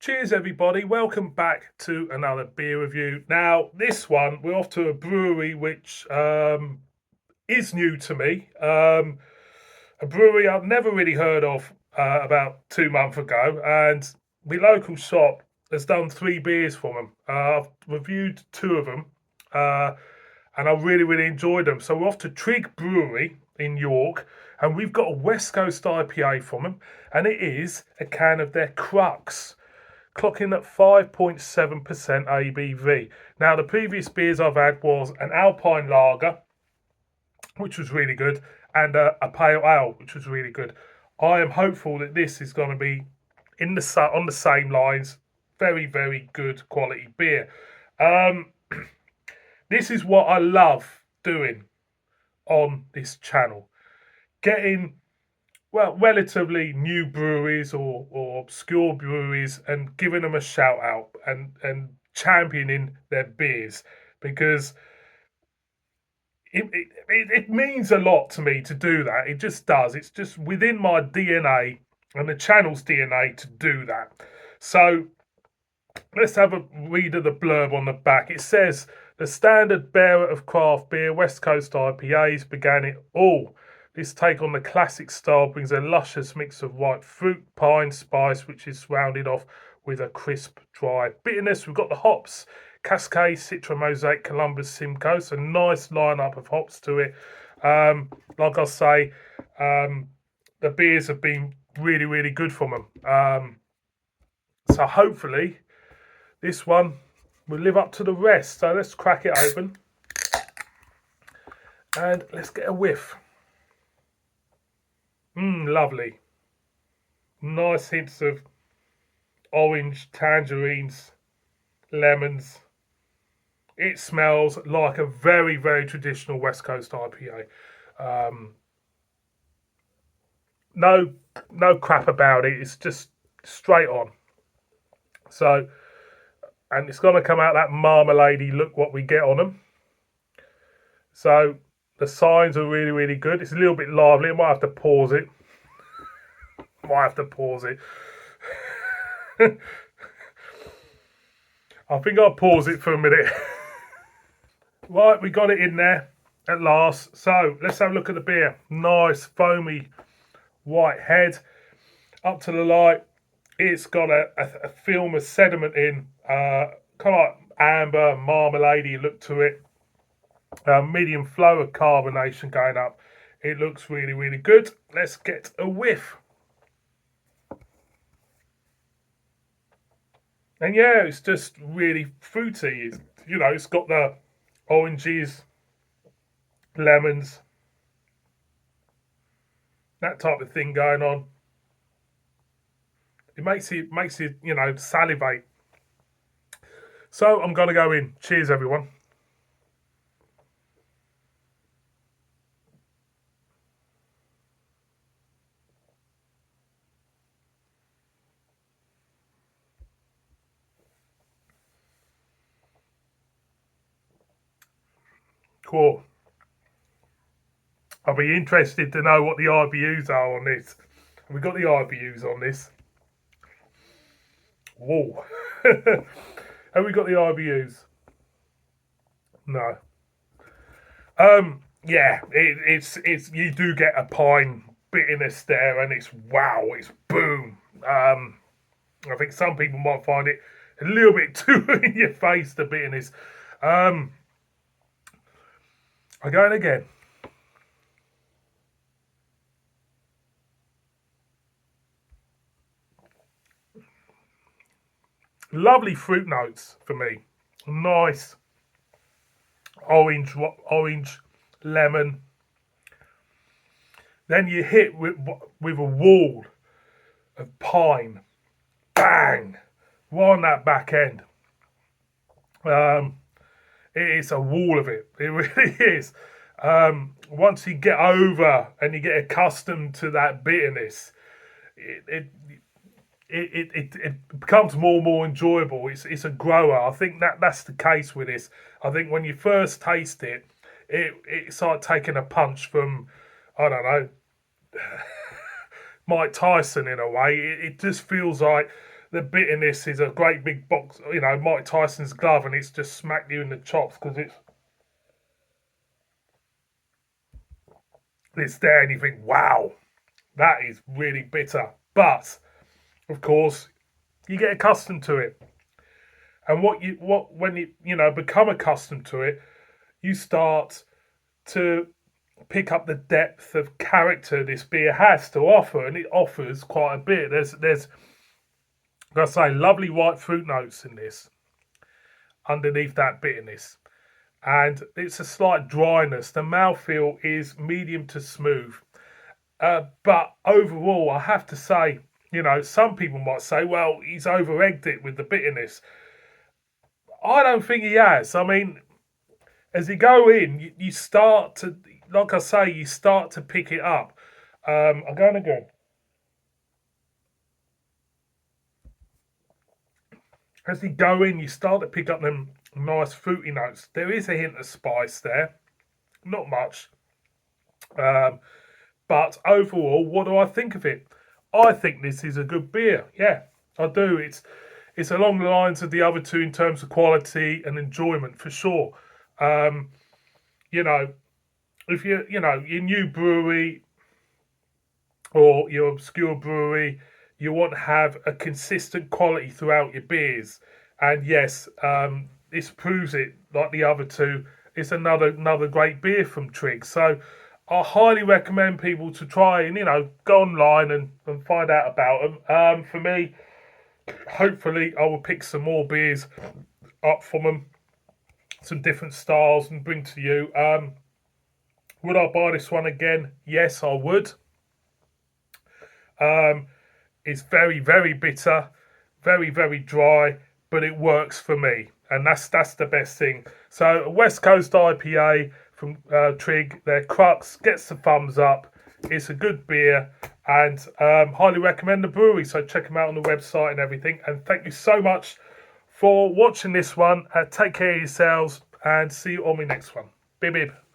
Cheers everybody, welcome back to another beer review. Now this one we're off to a brewery which is new to me. A brewery I've never really heard of about 2 months ago, and the local shop has done 3 beers for them. I've reviewed 2 of them and I really enjoyed them. So we're off to Trig Brewery in York, and we've got a West Coast IPA from them, and it is a can of their Crux, clocking at 5.7% ABV. Now, the previous beers I've had was an Alpine Lager, which was really good, and a Pale Ale, which was really good. I am hopeful that this is going to be on the same lines. Very good quality beer. This is what I love doing on this channel. Getting relatively new breweries or obscure breweries and giving them a shout out and championing their beers, because it means a lot to me to do that. It just does. It's just within my DNA and the channel's DNA to do that. So let's have a read of the blurb on the back. It says, the standard bearer of craft beer, West Coast IPAs began it all. This take on the classic style brings a luscious mix of ripe fruit, pine, spice, which is rounded off with a crisp, dry bitterness. We've got the hops: Cascade, Citra, Mosaic, Columbus, Simcoe. So nice lineup of hops to it. Like I say, the beers have been really good from them. So hopefully this one will live up to the rest. So let's crack it open and let's get a whiff. Lovely. Nice hints of orange, tangerines, lemons. It smells like a very traditional West Coast IPA. No crap about it. It's just straight on. So, and it's going to come out that marmalade-y look what we get on them. So the signs are really good. It's a little bit lively. I might have to pause it. I think I'll pause it for a minute. Right, we got it in there at last. So let's have a look at the beer. Nice foamy white head up to the light. It's got a film of sediment in, kind of like amber, marmalade-y look to it. Medium flow of carbonation going up. It looks really good. Let's get a whiff. And yeah, it's just really fruity. It's got the oranges, lemons, that type of thing going on. It makes you salivate. So I'm going to go in. Cheers, everyone. Cool. I'll be interested to know what the IBUs are on this. Have we got the IBUs on this? Whoa. Have we got the IBUs? No. Yeah, it's you do get a pine bitterness there, and it's boom. I think some people might find it a little bit too in your face, the bitterness. I'm going again. Lovely fruit notes for me. Nice orange, lemon. Then you hit with a wall of pine. Bang! Right on that back end. It is a wall of it. It really is. Once you get over and you get accustomed to that bitterness, it becomes more and more enjoyable. It's a grower. I think that's the case with this. I think when you first taste it, it's like taking a punch from, I don't know, Mike Tyson in a way. It just feels like the bitterness is a great big box, Mike Tyson's glove, and it's just smacked you in the chops because it's there, and you think, wow, that is really bitter. But of course, you get accustomed to it, and when you become accustomed to it, you start to pick up the depth of character this beer has to offer, and it offers quite a bit. There's like I say, lovely white fruit notes in this underneath that bitterness, and it's a slight dryness. The mouthfeel is medium to smooth, but overall, I have to say, some people might say, well, he's over egged it with the bitterness. I don't think he has. I mean, as you go in, you start to, like I say, you start to pick it up. I'm going again. As you go in, you start to pick up them nice fruity notes. There is a hint of spice there, not much. Um, but overall, what do I think of it? I think this is a good beer. Yeah, I do. It's along the lines of the other two in terms of quality and enjoyment for sure. Um, you know, if your new brewery or your obscure brewery, you want to have a consistent quality throughout your beers. And yes, this proves it. Like the other two, it's another great beer from Trig. So I highly recommend people to try and go online and find out about them. For me, hopefully, I will pick some more beers up from them, some different styles, and bring to you. Would I buy this one again? Yes, I would. It's very, very bitter, very, very dry, but it works for me, and that's the best thing. So, a West Coast IPA from Trig, their Crux gets the thumbs up. It's a good beer, and highly recommend the brewery. So check them out on the website and everything. And thank you so much for watching this one. Take care of yourselves, and see you on my next one. Bib bib.